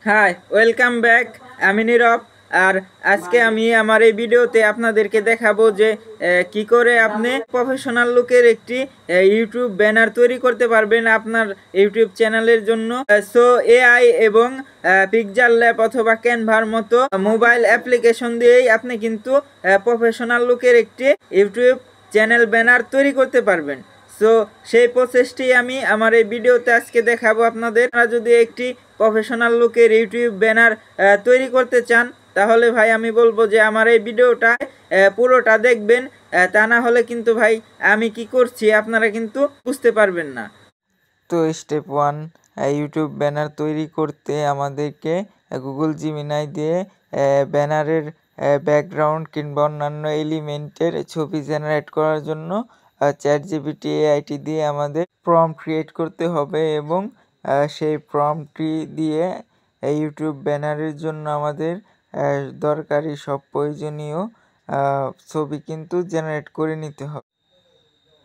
High, welcome back. আমি নীরব। আর আজকে আমি আমার এই ভিডিওতে আপনাদেরকে দেখাবো যে কি করে আপনি প্রফেশনাল লুকের একটি ইউটিউব ব্যানার তৈরি করতে পারবেন আপনার ইউটিউব চ্যানেলের জন্য। সো এআই এবং পিকচার ল্যাব অথবা ক্যানভার মতো মোবাইল অ্যাপ্লিকেশন দিয়েই আপনি কিন্তু প্রফেশনাল লুকের একটি ইউটিউব চ্যানেল ব্যানার তৈরি করতে পারবেন। সো সেই প্রসেসটি আমি আমার এই ভিডিওতে আজকে দেখাবো আপনাদের। আপনারা যদি একটি প্রফেশনাল লুকের ইউটিউব ব্যানার তৈরি করতে চান তাহলে ভাই আমি বলবো যে আমার এই ভিডিওটা পুরোটা দেখবেন। তা না হলে কিন্তু ভাই আমি কি করছি আপনারা কিন্তু বুঝতে পারবেন না। তো স্টেপ 1, ইউটিউব ব্যানার তৈরি করতে আমাদেরকে গুগল জিমিনাই দিয়ে ব্যানারের ব্যাকগ্রাউন্ড কিংবা অন্যান্য এলিমেন্টের ছবি জেনারেট করার জন্য চ্যাটজিপিটি এআইটি দিয়ে আমাদের প্রম্পট ক্রিয়েট করতে হবে এবং সেই প্রম্পটটি দিয়ে ইউটিউব ব্যানারের জন্য আমাদের দরকারি সব প্রয়োজনীয় ছবি কিন্তু জেনারেট করে নিতে হবে।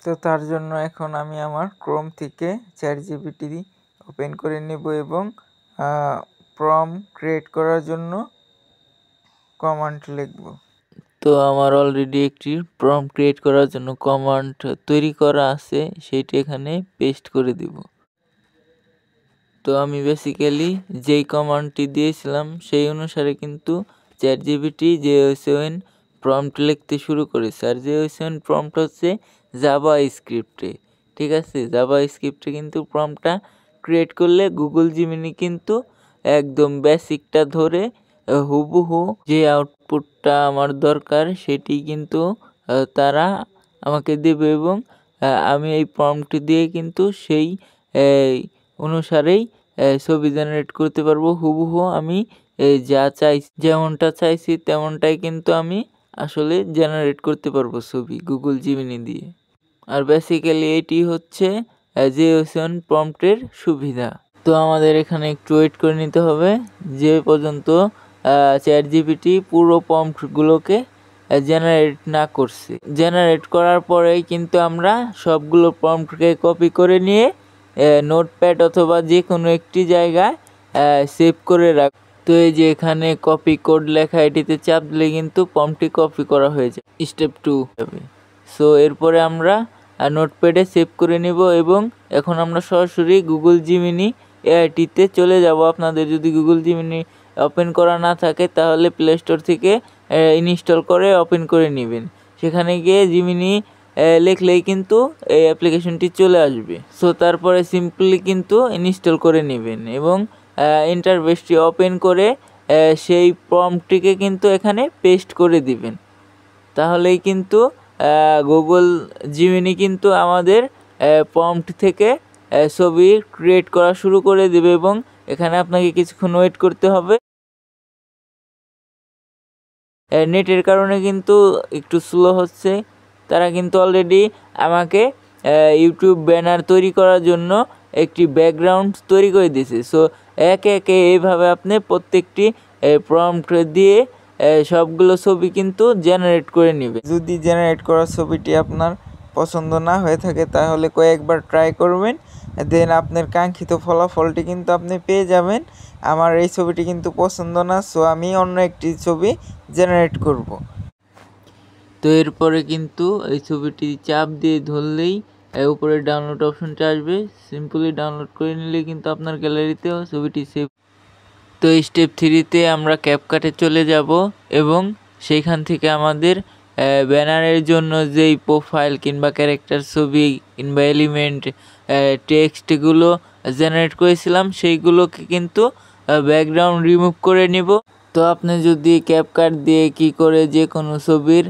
তো তার জন্য এখন আমি আমার ক্রোম থেকে চ্যাটজিপিটি ওপেন করে নেব এবং প্রম্পট ক্রিয়েট করার জন্য কমান্ড লিখব। তো আমার অলরেডি একটি প্রম্পট ক্রিয়েট করার জন্য কমান্ড তৈরি করা আছে, সেইটি এখানে পেস্ট করে দিব। তো আমি বেসিক্যালি যেই কমান্ডটি দিয়েছিলাম সেই অনুসারে কিন্তু চ্যাটজিপিটি JS7 প্রম্পট লিখতে শুরু করেছে। আর JS7 প্রম্পট হচ্ছে জাভা স্ক্রিপ্টে, ঠিক আছে। জাভা স্ক্রিপ্টে কিন্তু প্রম্পটটা ক্রিয়েট করলে গুগল জিমিনি কিন্তু একদম বেসিকটা ধরে হুবহু যে আউটপুটটা আমার দরকার সেটি কিন্তু তারা আমাকে দেবে এবং আমি এই প্রম্পটটি দিয়ে কিন্তু সেই অনুসারেই ছবি জেনারেট করতে পারবো হুবহু। আমি যা চাইছি, যেমনটা চাইছি তেমনটাই কিন্তু আমি আসলে জেনারেট করতে পারবো ছবি গুগল জিমিনি দিয়ে। আর বেসিক্যালি এটি হচ্ছে JS7 প্রম্পটের সুবিধা। তো আমাদের এখানে একটু ওয়েট করে নিতে হবে যে পর্যন্ত চ্যাটজিপিটি পুরো প্রম্পটগুলোকে জেনারেট না করছে। জেনারেট করার পরেই কিন্তু আমরা সবগুলো প্রম্পটকে কপি করে নিয়ে নোটপ্যাড অথবা যে কোনো একটি জায়গায় সেভ করে রাখ। তো এই যে এখানে কপি কোড লেখা, এটিতে চাপ দিলে কিন্তু প্রম্পটটি কপি করা হয়ে যায়। স্টেপ 2 হবে। সো এরপরে আমরা নোটপ্যাডে সেভ করে নিব এবং এখন আমরা সরাসরি গুগল জিমিনি এআইটিতে চলে যাব। আপনাদের যদি গুগল জিমিনি ওপেন করা না থাকে তাহলে প্লে স্টোর থেকে ইনস্টল করে ওপেন করে নেবেন। সেখানে গিয়ে জিমিনি লিখলেই কিন্তু এই অ্যাপ্লিকেশনটি চলে আসবে। সো তারপরে সিম্পলি কিন্তু ইনস্টল করে নেবেন এবং ইন্টারফেসটি ওপেন করে সেই প্রম্পটটিকে কিন্তু এখানে পেস্ট করে দিবেন। তাহলেই কিন্তু গুগল জিমিনি কিন্তু আমাদের প্রম্পট থেকে ছবি ক্রিয়েট করা শুরু করে দেবে এবং এখানে আপনাকে কিছুক্ষণ ওয়েট করতে হবে। নেটের কারণে কিন্তু একটু স্লো হচ্ছে। তারা কিন্তু অলরেডি আমাকে ইউটিউব ব্যানার তৈরি করার জন্য একটি ব্যাকগ্রাউন্ড তৈরি করে দিয়েছে। সো একে একে এইভাবে আপনি প্রত্যেকটি প্রম্পট দিয়ে সবগুলো ছবি কিন্তু জেনারেট করে নেবে। যদি জেনারেট করা ছবিটি আপনার পছন্দ না হয়ে থাকে তাহলে কয়েকবার ট্রাই করবেন, দেন আপনার কাঙ্ক্ষিত ফলাফলটি কিন্তু আপনি পেয়ে যাবেন। আমার এই ছবিটি কিন্তু পছন্দ না, সো আমি অন্য একটি ছবি জেনারেট করব। তো এরপরে কিন্তু এই ছবিটি চাপ দিয়ে ধরলেই উপরে ডাউনলোড অপশনটা আসবে। সিম্পলি ডাউনলোড করে নিলে কিন্তু আপনার গ্যালারিতেও ছবিটি সেভ। তো স্টেপ 3তে আমরা ক্যাপকাটে চলে যাব এবং সেইখান থেকে আমাদের ব্যানারের জন্য যেই প্রোফাইল কিংবা ক্যারেক্টার ছবি কিংবা এলিমেন্ট টেক্সটগুলো জেনারেট করেছিলাম সেইগুলোকে কিন্তু ব্যাকগ্রাউন্ড রিমুভ করে নিব। তো আপনি যদি ক্যাপকাট দিয়ে কি করে যে কোনো ছবির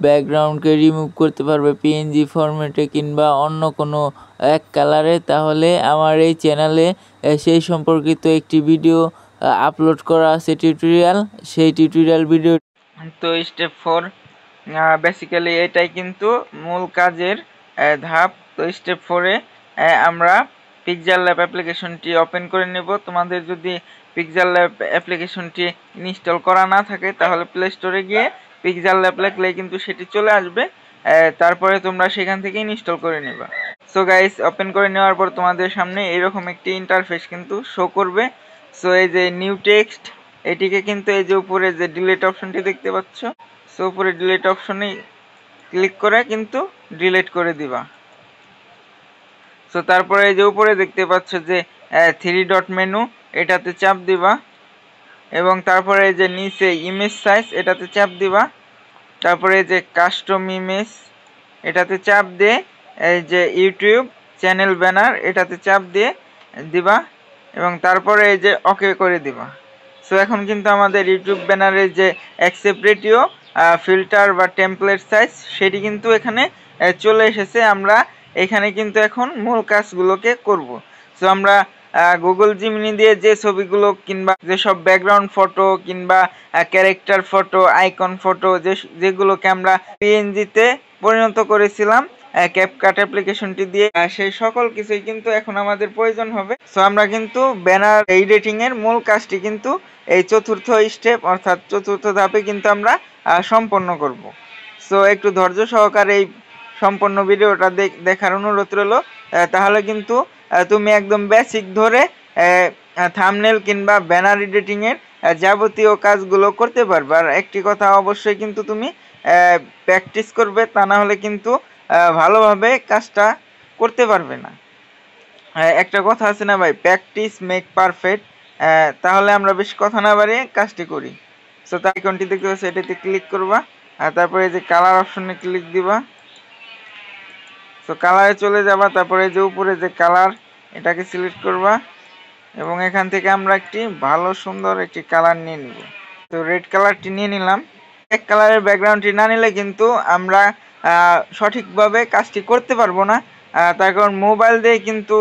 ব্যাকগ্রাউন্ডকে রিমুভ করতে পারবে পিএনজি ফরম্যাটে কিংবা অন্য কোনো এক কালারে, তাহলে আমার এই চ্যানেলে সেই সম্পর্কিত একটি ভিডিও আপলোড করা আছে টিউটোরিয়াল। সেই টিউটোরিয়াল ভিডিও তো স্টেপ 4, বেসিক্যালি এটাই কিন্তু মূল কাজের ধাপ। তো স্টেপ 4-এ আমরা পিকচার ল্যাব অ্যাপ্লিকেশনটি ওপেন করে নেব। তোমাদের যদি পিকচার ল্যাব অ্যাপ্লিকেশনটি ইনস্টল করা না থাকে তাহলে প্লে স্টোরে গিয়ে পিকচার ল্যাব লিখলেই কিন্তু সেটি চলে আসবে। তারপরে তোমরা সেখান থেকে ইনস্টল করে নেবা। সো গাইস, ওপেন করে নেওয়ার পর তোমাদের সামনে এরকম একটি ইন্টারফেস কিন্তু শো করবে। সো এই যে নিউ টেক্সট, এটিকে কিন্তু এই যে উপরে যে ডিলিট অপশনটি দেখতে পাচ্ছ, সো উপরে ডিলিট অপশনে ক্লিক করে কিন্তু ডিলিট করে দিবা। সো তারপরে এই যে উপরে দেখতে পাচ্ছ যে 3 ডট মেনু, এটাতে চাপ দিবা এবং তারপরে এই যে নিচে ইমেজ সাইজ, এটাতে চাপ দিবা। তারপরে এই যে কাস্টম ইমেজ, এটাতে চাপ দিয়ে এই যে ইউটিউব চ্যানেল ব্যানার, এটাতে চাপ দিয়ে দিবা এবং তারপরে এই যে ওকে করে দিবা। সো এখন কিন্তু আমাদের ইউটিউব ব্যানারের যে অ্যাকসেপ্ট রেটিও, ফিল্টার বা টেমপ্লেট সাইজ, সেটি কিন্তু এখানে চলে এসেছে। আমরা এখানে কিন্তু এখন মূল কাজগুলোকে করব। সো আমরা গুগল জিমিনি দিয়ে যে ছবিগুলো কিংবা যেসব ব্যাকগ্রাউন্ড ফটো কিংবা ক্যারেক্টার ফটো, আইকন ফটো, যেগুলোকে আমরা পিএনজিতে পরিণত করেছিলাম ক্যাপকাট অ্যাপ্লিকেশনটি দিয়ে, সেই সকল কিছুই কিন্তু এখন আমাদের প্রয়োজন হবে। সো আমরা কিন্তু ব্যানার এডিটিং এর মূল কাজটি কিন্তু এই চতুর্থ স্টেপ অর্থাৎ চতুর্থ ধাপে কিন্তু আমরা সম্পন্ন করব। সো একটু ধৈর্য সহকারে এই সম্পূর্ণ ভিডিওটা দেখার অনুরোধ রইল, তাহলে কিন্তু তুমি একদম বেসিক ধরে থাম্বনেল কিংবা ব্যানার এডিটিং এর যাবতীয় কাজগুলো করতে পারবে। আর একটি কথা অবশ্যই কিন্তু তুমি প্র্যাকটিস করবে, তা না হলে কিন্তু ভালোভাবে কাজটা করতে পারবে না। একটা কথা আছে না ভাই, প্র্যাকটিস মেক পারফেক্ট। তাহলে আমরা বেশি কথা না বাড়িয়ে কাজটি করি। সো তাই আইকনটি দেখতে পাচ্ছ, এটাতে ক্লিক করবা আর তারপরে এই যে কালার অপশনে ক্লিক দিবা। সো কালারে চলে যাবা, তারপরে যে উপরে যে কালার, এটাকে সিলেক্ট করবা এবং এখান থেকে আমরা একটি ভালো সুন্দর একটি কালার নিয়ে নিব। তো রেড কালারটি নিয়ে নিলাম। এক কালারের ব্যাকগ্রাউন্ডটি না নিলে কিন্তু আমরা সঠিকভাবে কাজটি করতে পারবো না, তার কারণ মোবাইল দিয়ে কিন্তু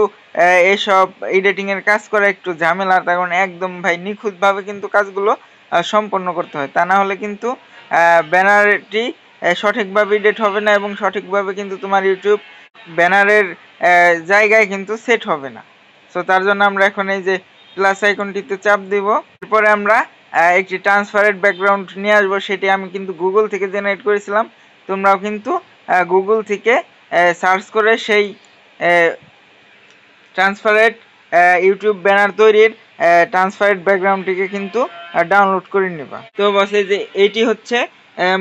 এইসব এডিটিংয়ের কাজ করা একটু ঝামেলা। তার কারণ একদম ভাই নিখুঁতভাবে কিন্তু কাজগুলো সম্পন্ন করতে হয়, তা না হলে কিন্তু ব্যানারটি সঠিকভাবে এডিট হবে না এবং সঠিকভাবে কিন্তু তোমার ইউটিউব ব্যানারের জায়গায় কিন্তু সেট হবে না। সো তার জন্য আমরা এখন এই যে প্লাস আইকনটিতে চাপ দিব। এরপরে আমরা একটি ট্রান্সপারেন্ট ব্যাকগ্রাউন্ড নিয়ে আসবো, সেটি আমি কিন্তু গুগল থেকে জেনারেট করেছিলাম। তোমরাও কিন্তু গুগল থেকে সার্চ করে সেই ট্রান্সপারেন্ট ইউটিউব ব্যানার তৈরির ট্রান্সপারেন্ট ব্যাকগ্রাউন্ডটিকে কিন্তু ডাউনলোড করে নেবা। তো বসে যে এটি হচ্ছে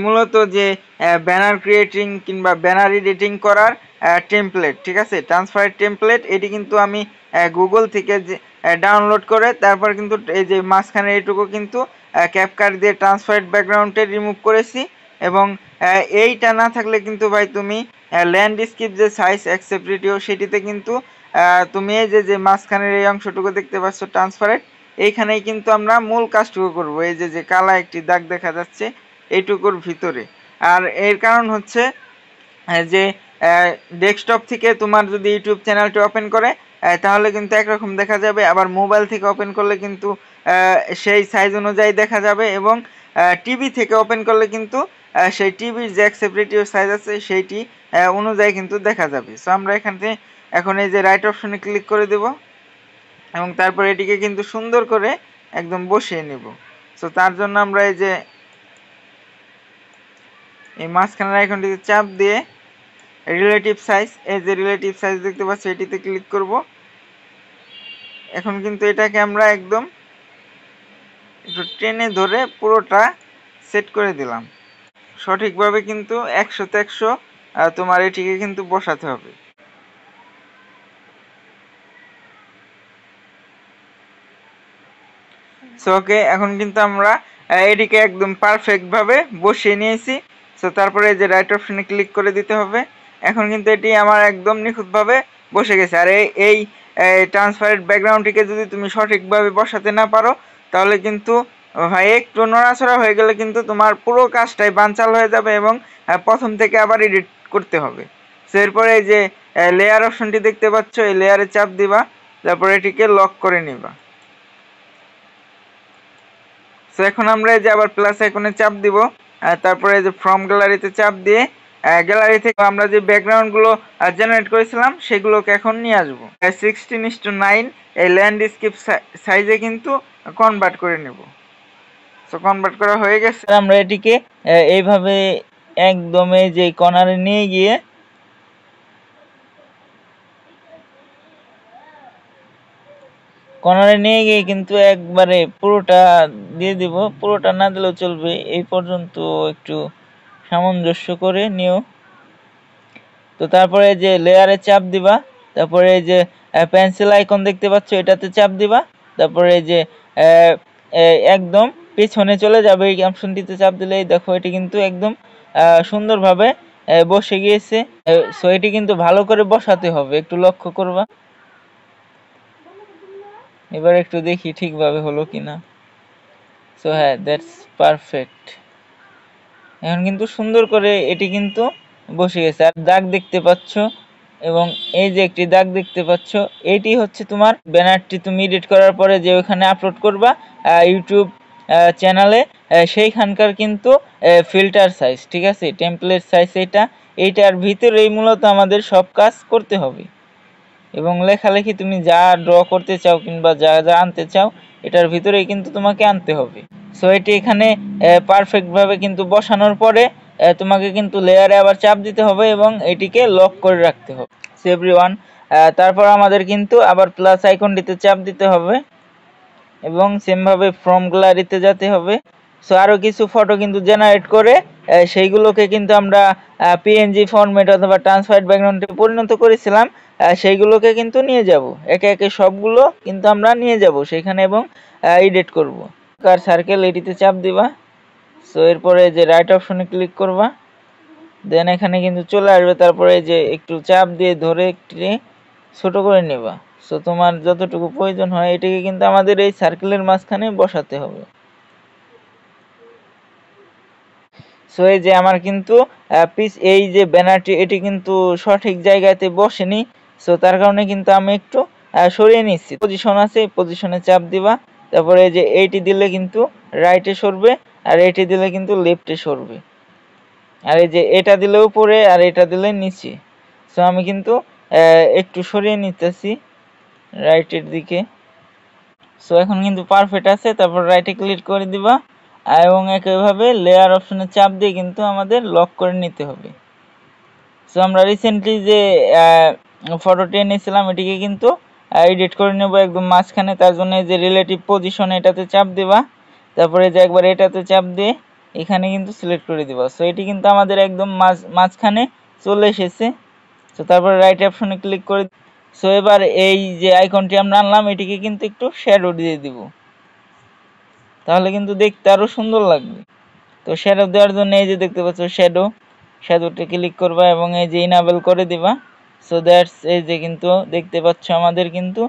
মূলত যে ব্যানার ক্রিয়েটিং কিংবা ব্যানার এডিটিং করার টেমপ্লেট, ঠিক আছে, ট্রান্সপারেন্ট টেমপ্লেট। এটি কিন্তু আমি গুগল থেকে ডাউনলোড করে তারপর কিন্তু এই যে মাঝখানে এইটুকু কিন্তু ক্যাপকাট দিয়ে ট্রান্সপারেন্ট ব্যাকগ্রাউন্ডে রিমুভ করেছি এবং এইটা না থাকলে কিন্তু ভাই তুমি ল্যান্ডস্কেপ যে সাইজ অ্যাকসেপ্ট রেটিও, সেটিতে কিন্তু তুমি এই যে মাঝখানের এই অংশটুকু দেখতে পাচ্ছ ট্রান্সপারেন্ট, এইখানেই কিন্তু আমরা মূল কাজটুকু করব। এই যে কালা একটি দাগ দেখা যাচ্ছে এইটুকুর ভিতরে। আর এর কারণ হচ্ছে যে ডেস্কটপ থেকে তোমার যদি ইউটিউব চ্যানেলটি ওপেন করে তাহলে কিন্তু একরকম দেখা যাবে, আবার মোবাইল থেকে ওপেন করলে কিন্তু সেই সাইজ অনুযায়ী দেখা যাবে এবং টিভি থেকে ওপেন করলে কিন্তু সেই টিভির যে অ্যাকসেপ্ট রেটিও সাইজ আছে সেইটি অনুযায়ী কিন্তু দেখা যাবে। সো আমরা এখানে এখন এই যে রাইট অপশনে ক্লিক করে দেব এবং তারপর এটিকে কিন্তু সুন্দর করে একদম বসিয়ে নেব। সো তার জন্য আমরা এই যে এই মাঝখানের আইকনটিতে চাপ দিয়ে রিলেটিভ সাইজ, এই যে রিলেটিভ সাইজ দেখতে পাচ্ছি, এটিতে ক্লিক করব। এখন কিন্তু এটাকে আমরা একদম একটু টেনে ধরে পুরোটা সেট করে দিলাম। সঠিকভাবে কিন্তু 100তে 100 তোমার এটিকে কিন্তু বসাতে হবে। সো ওকে, এখন কিন্তু আমরা এটিকে একদম পারফেক্টভাবে বসিয়ে নিয়েছি। সো তারপরে এই যে রাইট অপশনে ক্লিক করে দিতে হবে। এখন কিন্তু এটি আমার একদম নিখুঁতভাবে বসে গেছে। আর এই ট্রান্সপারেন্ট ব্যাকগ্রাউন্ডটিকে যদি তুমি সঠিকভাবে বসাতে না পারো তাহলে কিন্তু ভাই একটু নড়াচড়া হয়ে গেলে কিন্তু তোমার পুরো কাজটাই বানচাল হয়ে যাবে এবং প্রথম থেকে আবার এডিট করতে হবে। সো এরপরে এই যে লেয়ার অপশনটি দেখতে পাচ্ছ, এই লেয়ারে চাপ দিবা, তারপরে এটিকে লক করে নিবা। সো এখন আমরা এই যে আবার প্লাস আইকনে চাপ দিব, তারপরে এই যে ফ্রম গ্যালারিতে চাপ দিয়ে গ্যালারি থেকে আমরা যে ব্যাকগ্রাউন্ডগুলো জেনারেট করেছিলাম সেগুলোকে এখন নিয়ে আসবো 16:9 এই ল্যান্ডস্কেপ সাইজে কিন্তু কনভার্ট করে নেব। সো কনভার্ট করা হয়ে গেছে। আমরা এটিকে এইভাবে একদম এই যে কর্নারে নিয়ে গিয়ে কর্নারে নিয়ে গিয়ে কিন্তু একবারে পুরোটা দিয়ে দিব, পুরোটা না দিলেও চলবে, এই পর্যন্ত একটু সামঞ্জস্য করে নিও। তো তারপরে যে লেয়ারে চাপ দিবা, তারপরে এই যে পেন্সিল আইকন দেখতে পাচ্ছ এটাতে চাপ দিবা, তারপরে এই যে একদম পিছনে চলে যাবে এই অপশনটিতে চাপ দিলেই দেখো এটি কিন্তু একদম সুন্দরভাবে বসে গিয়েছে। সো এটি কিন্তু ভালো করে বসাতে হবে, একটু লক্ষ্য করবা। এবার একটু দেখি ঠিকভাবে হলো কিনা। সো হ্যাঁ, দ্যাটস পারফেক্ট। এখন কিন্তু সুন্দর করে এটি কিন্তু বসে গেছে। আর দাগ দেখতে পাচ্ছ, এবং এই যে একটি দাগ দেখতে পাচ্ছ, এটি হচ্ছে তোমার ব্যানারটি তুমি এডিট করার পরে যে ওখানে আপলোড করবা ইউটিউব চ্যানেলে, সেইখানকার কিন্তু ফিল্টার সাইজ, ঠিক আছে, টেমপ্লেট সাইজ এইটার ভিতরেই মূলত আমাদের সব কাজ করতে হবে। এবং লেখালেখি তুমি যা ড্র করতে চাও কিংবা যা যা আনতে চাও এটার ভিতরেই কিন্তু তোমাকে আনতে হবে। সো এটি এখানে পারফেক্টভাবে কিন্তু বসানোর পরে তোমাকে কিন্তু লেয়ারে আবার চাপ দিতে হবে এবং এটিকে লক করে রাখতে হবে। সো এভরিওয়ান, তারপর আমাদের কিন্তু আবার প্লাস আইকনটিতে চাপ দিতে হবে এবং সেমভাবে ফ্রম গ্যালারিতে যেতে হবে। সো আরও কিছু ফটো কিন্তু জেনারেট করে সেইগুলোকে কিন্তু আমরা পিএনজি ফরম্যাট অথবা ট্রান্সফার্ড ব্যাকগ্রাউন্ডে পরিণত করেছিলাম, সেইগুলোকে কিন্তু নিয়ে যাব, একে একে সবগুলো কিন্তু আমরা নিয়ে যাব সেখানে এবং এডিট করব। কার সার্কেল এটিতে চাপ দিবা। সো এরপরে যে রাইট অপশনে ক্লিক করবা, দেন এখানে কিন্তু চলে আসবে, তারপরে যে একটু চাপ দিয়ে ধরে একটু ছোট করে নেবা। সো তোমার যতটুকু প্রয়োজন হয় এটিকে কিন্তু আমাদের এই সার্কেলের মাঝখানে বসাতে হবে। সো এই যে আমার কিন্তু এই যে ব্যানারটি এটি কিন্তু সঠিক জায়গাতে বসেনি। সো তার কারণে কিন্তু আমি একটু সরিয়ে নিচ্ছি। পজিশন আছে, পজিশনে চাপ দিবা, তারপরে এই যে এইটি দিলে কিন্তু রাইটে সরবে, আর এইটি দিলে কিন্তু লেফটে সরবে, আর এই যে এটা দিলে উপরে আর এটা দিলে নিচে। সো আমি কিন্তু একটু সরিয়ে নিতেছি রাইটের দিকে। সো এখন কিন্তু পারফেক্ট আছে। তারপর রাইটে ক্লিক করে দিবা এবং একইভাবে লেয়ার অপশনে চাপ দিয়ে কিন্তু আমাদের লক করে নিতে হবে। সো আমরা রিসেন্টলি যে ফটোটি এনেছিলাম এটিকে কিন্তু এডিট করে নেব একদম মাঝখানে। তার জন্য যে রিলেটিভ পজিশন এটাতে চাপ দিবা, তারপরে যে একবার এটাতে চাপ দিয়ে এখানে কিন্তু সিলেক্ট করে দিবা। সো এটি কিন্তু আমাদের একদম মাঝখানে চলে এসেছে। সো তারপরে রাইট অপশনে ক্লিক করে, সো এবার এই যে আইকনটি আমরা আনলাম এটিকে কিন্তু একটু শ্যাডো দিয়ে দিব, তাহলে কিন্তু দেখতে আরও সুন্দর লাগবে। তো শ্যাডো দেওয়ার জন্য এই যে দেখতে পাচ্ছ শ্যাডোতে ক্লিক করবা এবং এই যে ইনাবেল করে দিবা। সো দ্যাটস, এই যে কিন্তু দেখতে পাচ্ছ আমাদের কিন্তু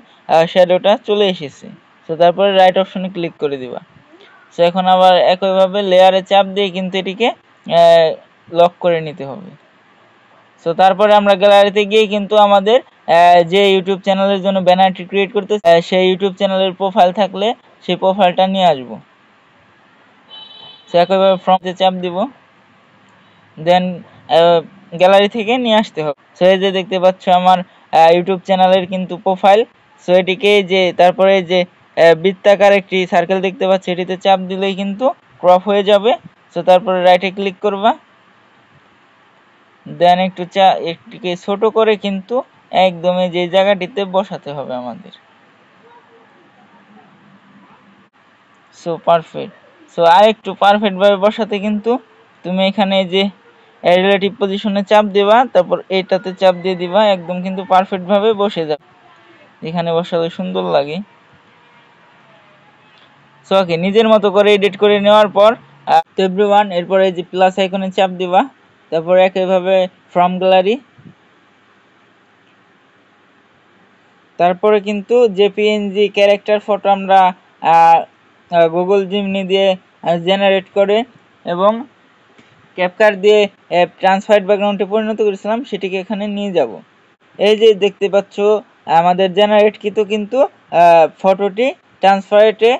শ্যাডোটা চলে এসেছে। সো তারপরে রাইট অপশনে ক্লিক করে দিবা। সো এখন আবার একইভাবে লেয়ারে চাপ দিয়ে কিন্তু এটিকে লক করে নিতে হবে। সো তারপরে আমরা গ্যালারিতে গিয়ে কিন্তু আমাদের যে ইউটিউব চ্যানেলের জন্য ব্যানারটি ক্রিয়েট করতে সেই ইউটিউব চ্যানেলের প্রোফাইল থাকলে সেই প্রোফাইলটা নিয়ে আসবো। সো একইভাবে ফ্রমে চাপ দিব, দেন গ্যালারি থেকে নিয়ে আসতে হবে। সো এই যে দেখতে পাচ্ছ আমার ইউটিউব চ্যানেলের কিন্তু প্রোফাইল। সো এটিকে যে তারপরে যে বৃত্তাকার একটি সার্কেল দেখতে পাচ্ছ এটিতে চাপ দিলেই কিন্তু ক্রপ হয়ে যাবে। সো তারপরে রাইটে ক্লিক করবা, দেন একটিকে ছোট করে কিন্তু একদমই যে জায়গাটিতে বসাতে হবে আমাদের। So perfect. সো আর একটু পারফেক্টভাবে বসাতে কিন্তু তুমি এখানে যে রিলেটিভ পজিশনে চাপ দেবা, তারপর এটাতে চাপ দিয়ে দিবা, একদম কিন্তু পারফেক্টভাবে বসে যাবে, এখানে বসালে সুন্দর লাগে। সো ওকে, নিজের মতো করে এডিট করে নেওয়ার পর এভরিওয়ান, এরপরে যে প্লাস আইকনে চাপ দিবা, তারপর একইভাবে ফ্রম গ্যালারি, তারপরে কিন্তু যে পিএনজি ক্যারেক্টার ফটো আমরা গুগল জিমনি দিয়ে জেনারেট করে এবং ক্যাপকাট দিয়ে ট্রান্সফার্ড ব্যাকগ্রাউন্ডে পরিণত করেছিলাম সেটিকে এখানে নিয়ে যাব। এই যে দেখতে পাচ্ছ আমাদের জেনারেটকৃত কিন্তু ফটোটি ট্রান্সফারেটে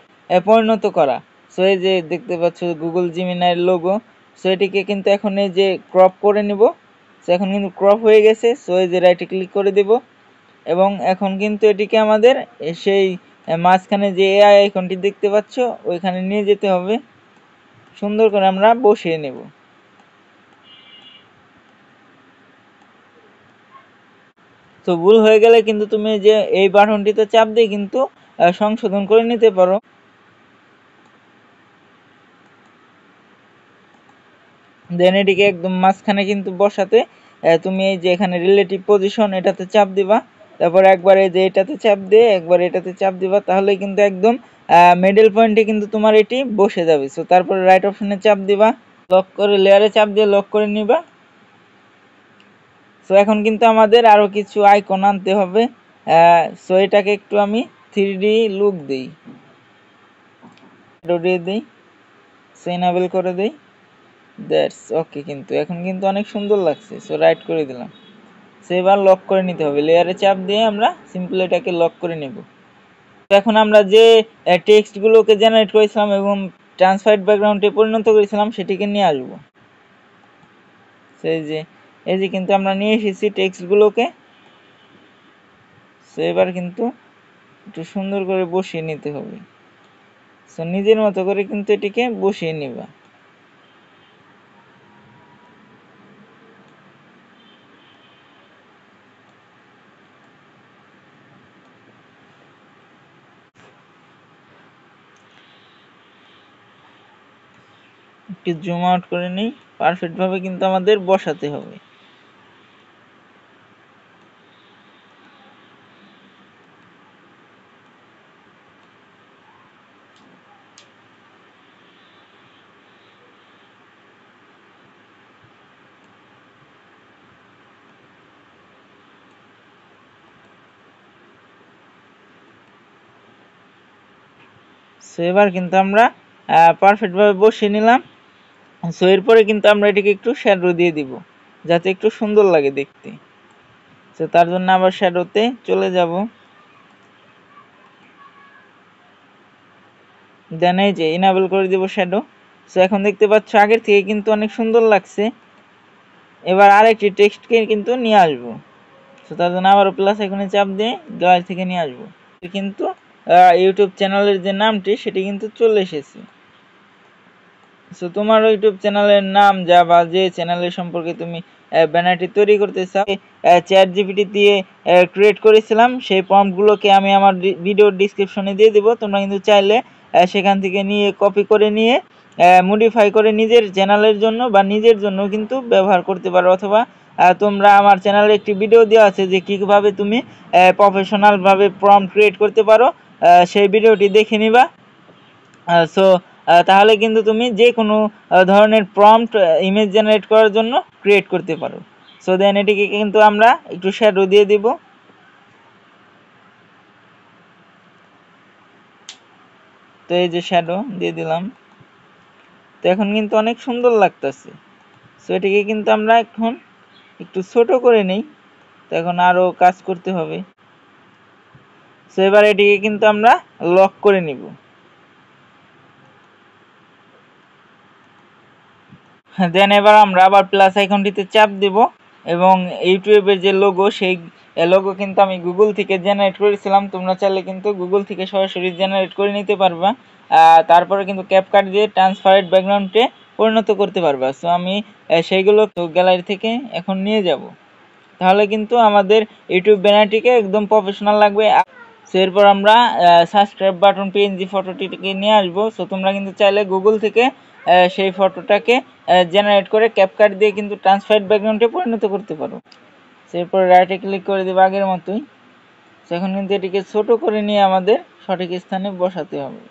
পরিণত করা। সো এই যে দেখতে পাচ্ছ গুগল জিমিনাইয়ের লোগো। সো এটিকে কিন্তু এখন এই যে ক্রপ করে নিব। সো এখন কিন্তু ক্রপ হয়ে গেছে। সো এই যে রাইটে ক্লিক করে দেব এবং এখন কিন্তু এটিকে আমাদের সেই মাঝখানে যে এআই আইকনটি দেখতে পাচ্ছ ওইখানে নিয়ে যেতে হবে, সুন্দর করে আমরা বসিয়ে নেব। তো ভুল হয়ে গেলে কিন্তু তুমি যে এই বাটনটিতে চাপ দিয়ে কিন্তু সংশোধন করে নিতে পারো। দেন এটিকে একদম মাঝখানে কিন্তু বসাতে তুমি এই যে এখানে রিলেটিভ পজিশন এটাতে চাপ দিবা, তারপর একবার এই যে এটাতে চাপ দিয়ে একবার এটাতে চাপ দিবা, তাহলে কিন্তু একদম মিডল পয়েন্টে কিন্তু তোমার এটি বসে যাবে। সো তারপরে রাইট অপশনে চাপ দিবা, লক করে লেয়ারে চাপ দিয়ে লক করে নিবা। সো এখন কিন্তু আমাদের আরও কিছু আইকন আনতে হবে। সো এটাকে একটু আমি 3D লুক দিই, দিয়ে দিই, সো এনাবেল করে দিই। দ্যাটস ওকে, কিন্তু এখন কিন্তু অনেক সুন্দর লাগছে। সো রাইট করে দিলাম। সো এবার লক করে নিতে হবে, লেয়ারে চাপ দিয়ে আমরা সিম্পল এটাকে লক করে নেব। তো এখন আমরা যে টেক্সটগুলোকে জেনারেট করেছিলাম এবং ট্রান্সফারেড ব্যাকগ্রাউন্ডে পরিণত করেছিলাম সেটিকে নিয়ে আসবো। সো এই যে কিন্তু আমরা নিয়ে এসেছি টেক্সটগুলোকে। সো এবার কিন্তু একটু সুন্দর করে বসিয়ে নিতে হবে। সো নিজের মতো করে কিন্তু এটিকে বসিয়ে নিবা। একটু জুম আউট করে নিই, পারফেক্টভাবে কিন্তু আমাদের বসাতে হবে। সো এবার কিন্তু আমরা পারফেক্টভাবে বসিয়ে নিলাম। সো এরপরে কিন্তু আমরা এটিকে একটু শ্যাডো দিয়ে দিব যাতে একটু সুন্দর লাগে দেখতে। সো তার জন্য আবার শ্যাডোতে চলে যাব। দেন এই যে ইনাবেল করে দিব শ্যাডো। সো এখন দেখতে পাচ্ছ আগের থেকে কিন্তু অনেক সুন্দর লাগছে। এবার আরেকটি টেক্সটকে কিন্তু নিয়ে আসবো। সো তার জন্য আবারও প্লাস এখানে চাপ দিয়ে গ্যালারি থেকে নিয়ে আসবো। কিন্তু ইউটিউব চ্যানেলের যে নামটি সেটি কিন্তু চলে এসেছে। সো তোমার ইউটিউব চ্যানেলের নাম যা বা যে চ্যানেলের সম্পর্কে তুমি ব্যানারটি তৈরি করতে চাও, চ্যাট জিপিটি দিয়ে ক্রিয়েট করেছিলাম সেই প্রম্পটগুলোকে আমি আমার ভিডিওর ডিসক্রিপশনে দিয়ে দেবো। তোমরা কিন্তু চাইলে সেখান থেকে নিয়ে কপি করে নিয়ে মডিফাই করে নিজের চ্যানেলের জন্য বা নিজের জন্য কিন্তু ব্যবহার করতে পারো। অথবা তোমরা আমার চ্যানেলে একটি ভিডিও দেওয়া আছে যে কীভাবে তুমি প্রফেশনালভাবে প্রম্পট ক্রিয়েট করতে পারো, সেই ভিডিওটি দেখে নিবা। সো তাহলে কিন্তু তুমি যে কোনো ধরনের প্রম্পট ইমেজ জেনারেট করার জন্য ক্রিয়েট করতে পারো। সো দেন এটিকে কিন্তু আমরা একটু শ্যাডো দিয়ে দিব। তো এই যে শ্যাডো দিয়ে দিলাম, তো এখন কিন্তু অনেক সুন্দর লাগতেছে। সো এটিকে কিন্তু আমরা এখন একটু ছোট করে নেই, তো এখন আরও কাজ করতে হবে। সো এবার এটিকে কিন্তু আমরা লক করে নিব। দেন এবার আমরা আবার প্লাস আইকনটিতে চাপ দেব এবং ইউটিউবের যে লোগো সেই লোগো কিন্তু আমি গুগল থেকে জেনারেট করেছিলাম। তোমরা চাইলে কিন্তু গুগল থেকে সরাসরি জেনারেট করে নিতে পারবা। তারপরে কিন্তু ক্যাপকাট দিয়ে ট্রান্সপারেন্ট ব্যাকগ্রাউন্ডে পরিণত করতে পারবা। সো আমি সেইগুলো গ্যালারি থেকে এখন নিয়ে যাব, তাহলে কিন্তু আমাদের ইউটিউব ব্যানারটিকে একদম প্রফেশনাল লাগবে। সো এরপর আমরা সাবস্ক্রাইব বাটন পিএনজি ফটোটিকে নিয়ে আসবো। সো তোমরা কিন্তু চাইলে গুগল থেকে সেই ফটোটাকে জেনারেট করে ক্যাপকাট দিয়ে কিন্তু ট্রান্সপারেন্ট ব্যাকগ্রাউন্ডে পরিণত করতে পারো। সো এরপর রাইটে ক্লিক করে দেবো আগের মতোই। সো এখন কিন্তু এটিকে ছোট করে নিয়ে আমাদের সঠিক স্থানে বসাতে হবে।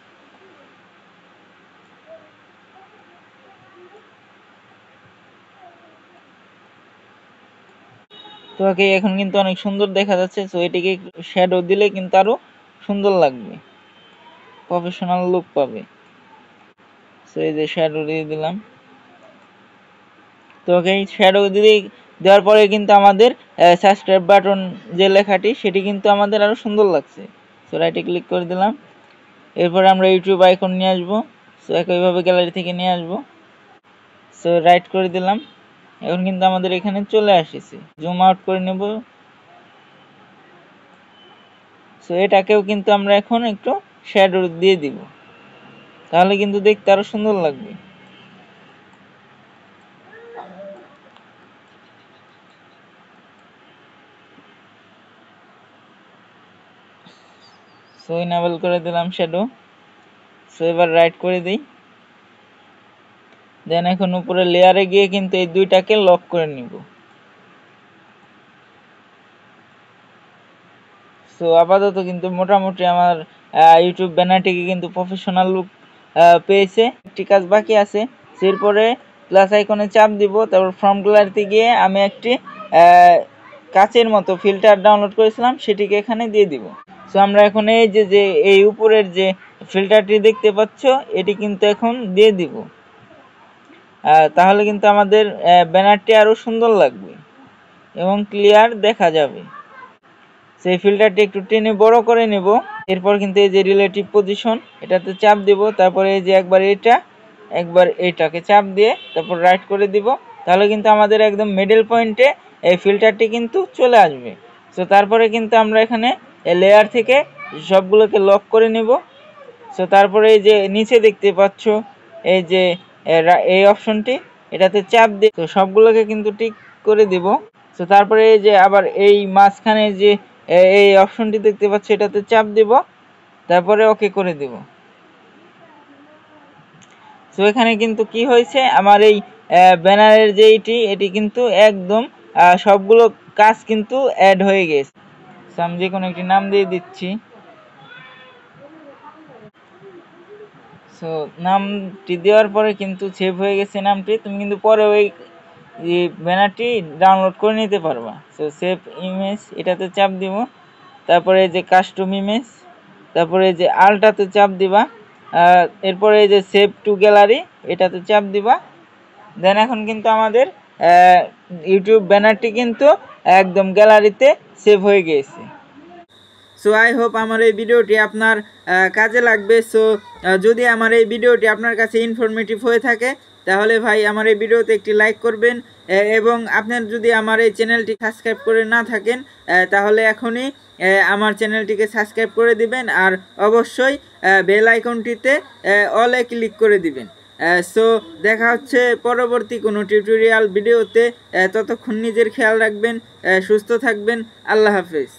তো এখন কিন্তু অনেক সুন্দর দেখা যাচ্ছে। সো এটিকে শ্যাডো দিলে কিন্তু আরও সুন্দর লাগবে, প্রফেশনাল লুক পাবে। সো এই যে শ্যাডো দিয়ে দিলাম। তো শ্যাডো দিয়ে দেওয়ার পরে কিন্তু আমাদের সাবস্ক্রাইব বাটন যে লেখাটি সেটি কিন্তু আমাদের আরও সুন্দর লাগছে। সো রাইটে ক্লিক করে দিলাম। এরপরে আমরা ইউটিউব আইকন নিয়ে আসবো। সো একইভাবে গ্যালারি থেকে নিয়ে আসবো। সো রাইট করে দিলাম। এখন কিন্তু আমাদের এখানে চলে আসছে। জুম আউট করে নেব। সো এটাকেও কিন্তু আমরা এখন একটু শ্যাডো দিয়ে দিব, তাহলে কিন্তু দেখতে আরও সুন্দর লাগবে। সো ইনেবল করে দিলাম শ্যাডো। সো এবার রাইট করে দিই। দেন এখন উপরে লেয়ারে গিয়ে কিন্তু এই দুইটাকে লক করে নিব। সো আপাতত কিন্তু মোটামুটি আমার ইউটিউব ব্যানারটিকে কিন্তু প্রফেশনাল লুক পেয়েছে। একটি কাজ বাকি আছে, এরপরে প্লাস আইকনে চাপ দিব, তারপর ফ্রম গ্যালারিতে গিয়ে আমি একটি কাচের মতো ফিল্টার ডাউনলোড করেছিলাম, সেটিকে এখানে দিয়ে দিব। সো আমরা এখন এই যে এই উপরের যে ফিল্টারটি দেখতে পাচ্ছ, এটি কিন্তু এখন দিয়ে দিব। তাহলে কিন্তু আমাদের ব্যানারটি আরও সুন্দর লাগবে এবং ক্লিয়ার দেখা যাবে। সেই ফিল্টারটি একটু টেনে বড় করে নেব। এরপর কিন্তু এই যে রিলেটিভ পজিশন, এটাতে চাপ দেব, তারপরে এই যে একবার এইটাকে চাপ দিয়ে তারপর রাইট করে দিব। তাহলে কিন্তু আমাদের একদম মিডল পয়েন্টে এই ফিল্টারটি কিন্তু চলে আসবে। সো তারপরে কিন্তু আমরা এখানে লেয়ার থেকে সবগুলোকে লক করে নেব। সো তারপরে এই যে নিচে দেখতে পাচ্ছ এই যে এই অপশনটি, এটাতে চাপ দিয়ে তো সবগুলোকে কিন্তু টিক করে দিব। সো তারপরে এই যে আবার এই মাঝখানে যে এই অপশনটি দেখতে পাচ্ছ, এটাতে চাপ দিব, তারপরে ওকে করে দিব। সো এখানে কিন্তু কি হয়েছে, আমার এই ব্যানারের যে এটি কিন্তু একদম সবগুলো কাজ কিন্তু অ্যাড হয়ে গেছে। সো আমি যে কোনো একটি নাম দিয়ে দিচ্ছি। সো নামটি দেওয়ার পরে কিন্তু সেভ হয়ে গেছে নামটি। তুমি কিন্তু পরে ওই ব্যানারটি ডাউনলোড করে নিতে পারবা। সো সেভ ইমেজ, এটাতে চাপ দিব, তারপরে এই যে কাস্টম ইমেজ, তারপরে এই যে আলটাতে চাপ দিবা, এরপরে এই যে সেভ টু গ্যালারি, এটাতে চাপ দিবা। দেন এখন কিন্তু আমাদের ইউটিউব ব্যানারটি কিন্তু একদম গ্যালারিতে সেভ হয়ে গিয়েছে। সো আই হোপ আমার এই ভিডিওটি আপনার কাজে লাগবে। সো যদি আমার এই ভিডিওটি আপনার কাছে ইনফরমেটিভ হয়ে থাকে, তাহলে ভাই আমার এই ভিডিওতে একটি লাইক করবেন, এবং আপনার যদি আমার এই চ্যানেলটি সাবস্ক্রাইব করে না থাকেন, তাহলে এখনই আমার চ্যানেলটিকে সাবস্ক্রাইব করে দিবেন, আর অবশ্যই বেল আইকনটিতে অলে ক্লিক করে দিবেন। সো দেখা হচ্ছে পরবর্তী কোনো টিউটোরিয়াল ভিডিওতে। ততক্ষণ নিজের খেয়াল রাখবেন, সুস্থ থাকবেন। আল্লাহ হাফেজ।